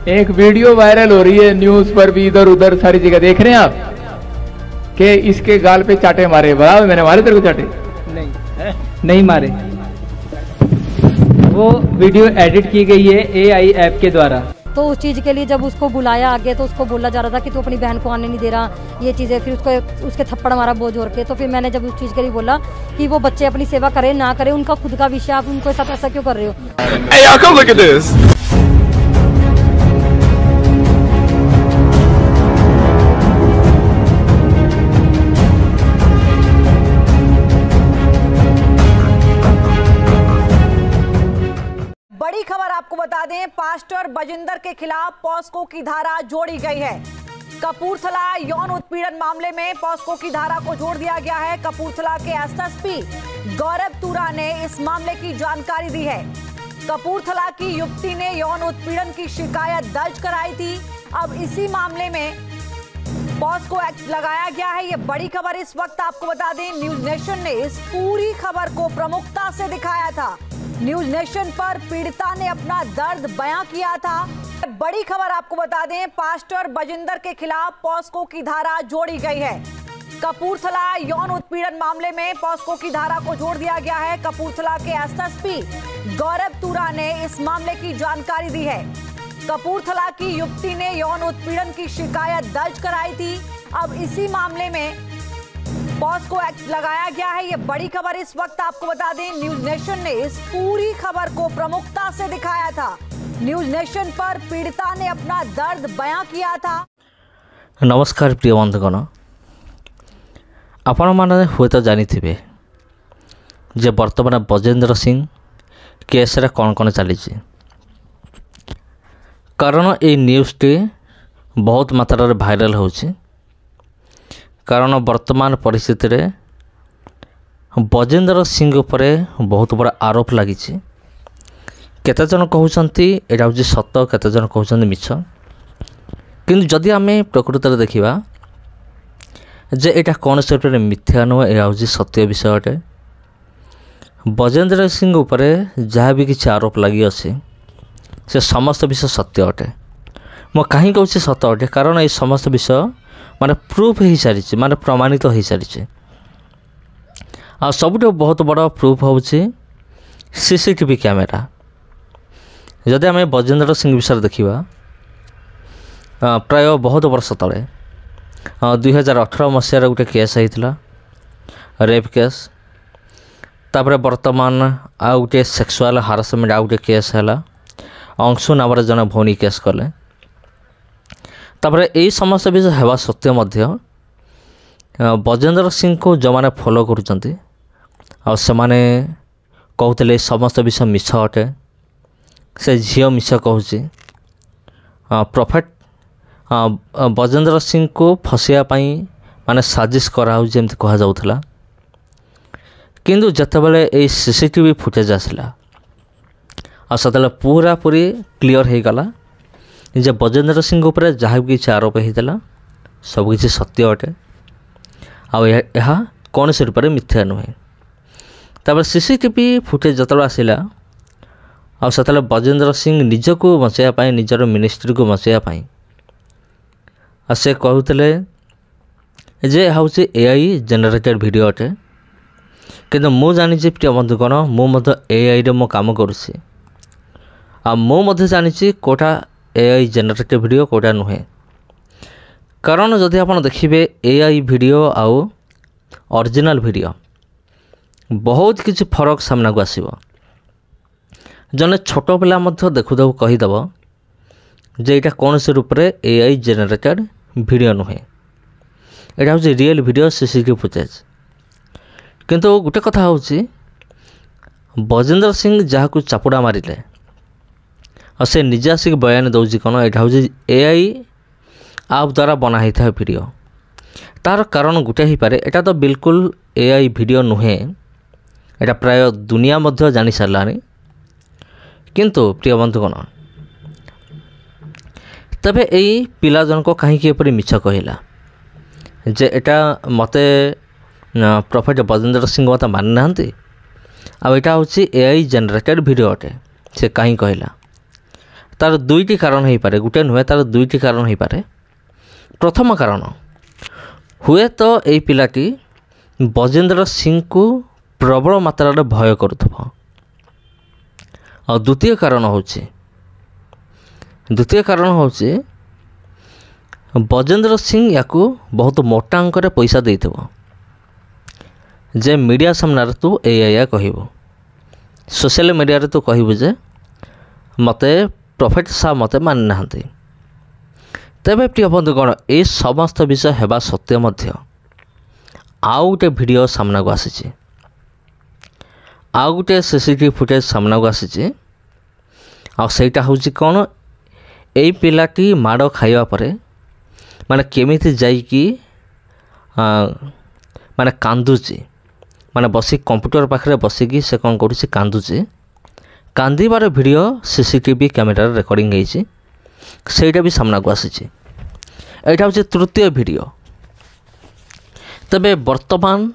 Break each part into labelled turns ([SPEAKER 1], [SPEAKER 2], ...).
[SPEAKER 1] एक video viral हो रही है न्यूज पर भी, इधर उधर सारी जगह देख रहे हैं आप कि इसके गाल पे चाटे मारे। बराबर मैंने मारे तेरे को चाटे?
[SPEAKER 2] नहीं मारे। वो वीडियो एडिट की गई है AI ऐप के द्वारा।
[SPEAKER 3] तो उस चीज़ के लिए जब उसको बुलाया आगे तो उसको बोला जा रहा था कि तू अपनी बहन को आने नहीं दे रहा, ये चीज़ें। फिर उसके थप्पड़ मारा बोझ जोर के। तो फिर मैंने जब उस चीज़ के लिए बोला कि वो बच्चे अपनी सेवा करें ना करें, उनका खुद का विषय, आप उनको साथ ऐसा क्यों कर रहे हो?
[SPEAKER 4] Hey, y'all, come look at this.
[SPEAKER 5] बड़ी खबर आपको बता दें, पास्टर बजिंदर के खिलाफ पॉस्को की धारा जोड़ी गई है। कपूरथला यौन उत्पीड़न मामले में पॉस्को की धारा को जोड़ दिया गया है। कपूरथला के SSP गौरव तुरा ने इस मामले की जानकारी दी है। कपूरथला की युवती ने यौन उत्पीड़न की शिकायत दर्ज कराई थी। अब इसी मामले में पॉस्को एक्ट लगाया गया है। ये बड़ी खबर इस वक्त आपको बता दें, न्यूज नेशन ने इस पूरी खबर को प्रमुखता से दिखाया था। न्यूज नेशन पर पीड़िता ने अपना दर्द बयां किया था। बड़ी खबर आपको बता दें, पास्टर बजिंदर के खिलाफ पॉस्को की धारा जोड़ी गई है। कपूरथला यौन उत्पीड़न मामले में पॉस्को की धारा को जोड़ दिया गया है। कपूरथला के SSP गौरव तुरा ने इस मामले की जानकारी दी है। कपूरथला की युवती ने यौन उत्पीड़न की शिकायत दर्ज कराई थी। अब इसी मामले में पॉस्को एक्ट लगाया गया है। ये बड़ी खबर इस वक्त आपको बता दें, न्यूज नेशन ने इस पूरी खबर को प्रमुखता से दिखाया था। न्यूज नेशन पर पीड़िता ने अपना दर्द बयां किया था।
[SPEAKER 6] नमस्कार प्रिय बंधुगण, आपण मैंने हुए तो जानी जे बर्तमान बजेंद्र सिंह केस रे कौन कौन चली, कारण ये न्यूज़टी बहुत मात्रा भाइराल होची। कारण वर्तमान परिस्थिति रे बजेंद्र सिंह उपरे बहुत बड़ा आरोप लगी। केते जन कहउछंती एटा होची सत, केते जन कहउछंती मिछ। किंतु जदि आमे प्रकृत रे देखिबा जे एटा कौन से मिथ्या नुह, एटा होची सत्य विषय अटे। बजेंद्र सिंह उपरे जहाँ भी किसी आरोप लगी अछि से समस्त विषय सत्य अटे। मो कहीं कहूँ सत अटे, कारण ये समस्त विषय माने प्रूफ हो सारी, माने प्रमाणित हो सारी। आ सबुठ बहुत बड़ा प्रूफ हूँ CCTV कैमेरा। जदि आम बजेंद्र सिंह विषय देखा प्राय बहुत वर्ष तले 2018 मसीह गोटे केस होता रेप केस। तापर वर्तमान आउ गोटे सेक्सुअल हारासमेंट आउ गोटे केस है, अंशु नाम जन भौणी केस कले। तापर यही समस्त विषय हेबा सत्य मध्य बजेंद्र सिंह को जो मैंने फॉलो करुँच से माने कहते समस्त विषय मिछ अटे। से झील मिछ कहूँ प्रॉफिट बजेंद्र सिंह को फसाइवाई माने साजिश कराऊँ कहुला। किंतु जितेबाला ये CCTV फुटेज आसला से पूरा पूरी क्लीयर हो गला जे बजेंद्र सिंह उपर जहाँ भी किसी आरोप होता सबकि सत्य अटे। आ कौन से रूप में मिथ्या नुहे। तब CCTV फुटेज जो आसला से बजेंद्र सिंह निजको बचाई, निजर मिनिस्ट्री को बचाई से कहते जे हूँ AI जेनेरेटेड वीडियो अटे। किंतु मु जानी प्रिय बंधुगण, मु AI रे मो काम करुँची। मु जानी कोटा AI जेनेरेटेड वीडियो कोटा नुहे। कारण जदि आप देखिए AI वीडियो आउ ओरिजिनल वीडियो बहुत किसी फरक सामना को आसीबो। जने छोट पिला देखु देखु कहीदेव जे यहाँ कौन से रूप में AI जेनेरेटेड वीडियो नुहे, यहाँ हूँ रियल वीडियो CCTV फुटेज। किंतु गोटे कथा हूँ बजेंद्र सिंह जहाँ को चापुड़ा मारे और से निजे आसिक बयान दौर कौन, यहाँ हूँ AI आप द्वारा बना ही था वीडियो। तार कारण गोटे ही पारे, एटा तो बिल्कुल AI वीडियो नुहे, एटा प्राय दुनिया मध्य जानी सारानी। किंतु प्रिय बंधुगण, तबे यही पिला जनक कहीं मिछ कहला जे एटा मते प्रॉफिट बजेंद्र सिंह मत मानि ना आउ यहाँ हूँ AI जेनेरेटेड वीडियो अटे। से कहीं कहला तार दुईटी कारण हो पारे, गोटे नुहे तार दुईटी कारण हो पारे। प्रथम कारण हुए तो यही पिलाटी बजेंद्र सिंह को प्रबल मात्रा भय करुथबो। और द्वितीय कारण होची बजेंद्र सिंह या बहुत मोटा अंक पैसा देइथबो जे मीडिया सामने तू या कहबो, सोशल मीडिया तू कहबो जे मते प्रॉफिट साहब मते मान नाहंती। तेबे प्रिय बंधुगण ए समस्त विषय हेबा सत्य मध्य आउ गोटे वीडियो सामना को आसी, आउ गोटे सीसीटीवी फुटेज सामना को आसी। आईटा हूँ कौन यही पिलाटी माड़ खाइबा परे माने केमिति जाइकी माने कांदुची, माने बसी कंप्यूटर पाखे बसिकी से कौन करुँच कांदुची। कांदिबार वीडियो सीसीटीवी कैमेरा रेकर्डिंग होती, सेटा भी सामना को आसी। यहाँ हूँ तृतीय वीडियो। तबे वर्तमान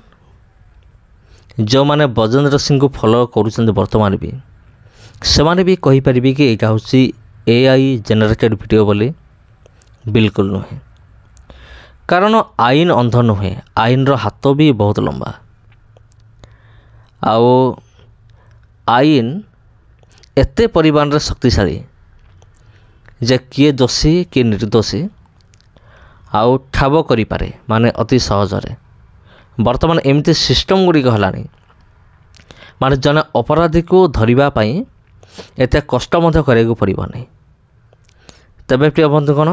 [SPEAKER 6] जो माने बजेंद्र सिंह को फॉलो करुँच वर्तमान भी से भी कहीपर कि यहाँ हूँ AI जेनेरेटेड वीडियो बोली बिल्कुल नुहे। कारण आईन अंध नुहे, आईन रो हाथ भी बहुत लंबा। आओ आईन एते परिमाण शक्तिशाली जे किए दोषी किए निर्दोषी आउ ठाब करि पारे, माने अति सहजरे। वर्तमान एमती सिस्टम गुड़िक हलानी माने जने अपराधी को धरिबा पई एते कष्ट मध्य करिया पड़िबो नहीं। तबे प्रिय बंधुगण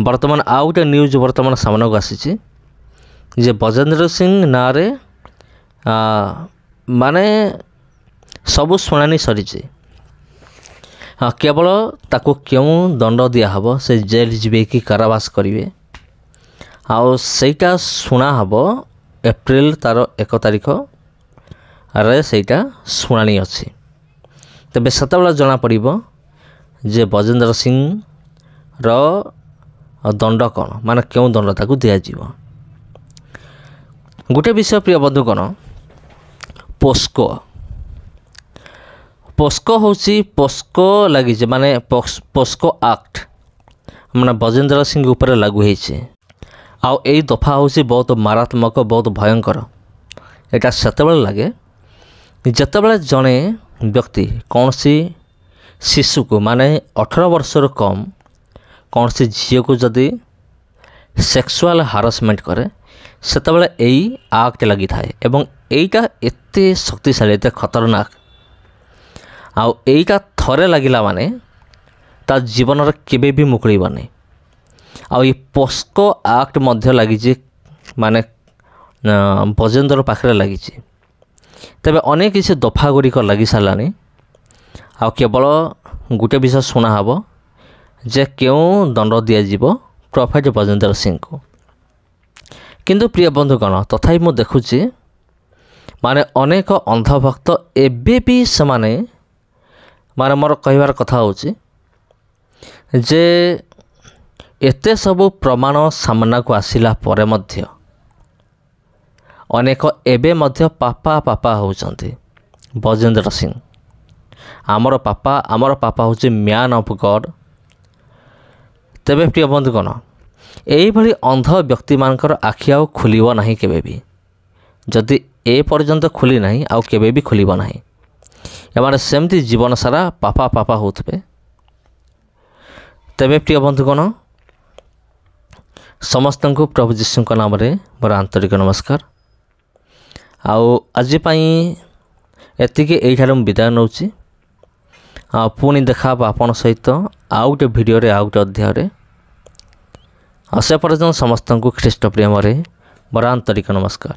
[SPEAKER 6] वर्तमान आउ गोटे न्यूज वर्तमान सामना को आसी जे बजेंद्र सिंह ना रे माने सबू शुणानी सरी। हाँ केवल ताको क्यों दंड दिहब, से जेल जीवे कि कारावास करेंगे, आउ सेटा शुणा हम एप्रिल तार 1 तारिख रे सेटा शुणानी अच्छी। तेबे सेतबेला जना पड़िबो जे बजेंद्र सिंह रो दंड कौन, माने क्यों दंड ताकू दिया जीवो। गोटे विषय प्रिय बंधुगण पोस्को होची पोस्को लगी माने पोस्को एक्ट माने बजेंद्र सिंह ऊपर लागू होइछे। आउ एई दफा होची बहुत मारात्मक बहुत भयंकर। एटा सेतबेला लगे जेतेबेले जड़े व्यक्ति कौन सी शिशु को माने 18 वर्षर कम कौन सी झील को जदि सेक्सुअल हारासमेंट करे सेतबेले एई एक्ट लगी थाए। एवं एईटा एते शक्तिशाली एते खतरनाक आउ एईटा थरे लगिला माने ता जीवन केबे भी मुकुड़बनी। आउ ये पोस्को एक्ट मध्य लगी माने बजेंद्र पाखे लगी। तेबे अनेक किसी दफा गुड़िक लगी सारानी। आ केवल गोटे विषय शुणा हम जे क्यों दंड दिज्व प्रॉफिट बजेंद्र सिंह को। किंतु प्रिय बंधुगण तथापि मु देखुची माने अनेक अंधभक्त एबे भी समाने माने मोर कहबार कथा होची जे एते सबु प्रमाण सामना को आसिला परे मध्य अनेक एबे मध्य पापा पापा होचंती बजेंद्र सिंह आमर पापा होची म्यान ऑफ गॉड। तेबे प्रिय बंधुगण यही भली अंध व्यक्ति मानकर आखि आउ खुलिबो नाही केबे भी, जदि ए पर्यंत खुली नाही आउ केबे भी खुलिबो नाही। एमाने सेमती जीवन सारा पापा पापा होतबे। तेबे प्रिय बंधुगण समस्त को प्रभु जीशु नाम रे मोर आंतरिक नमस्कार। आउ आज पाई एतिके एठार विदाय नौची। पुणी देखा आपण सहित आउ गोटे वीडियो रे आउ गोटे अध्याय से पर्यटन समस्त को ख्रीष्ट प्रेम मोर आंतरिक नमस्कार।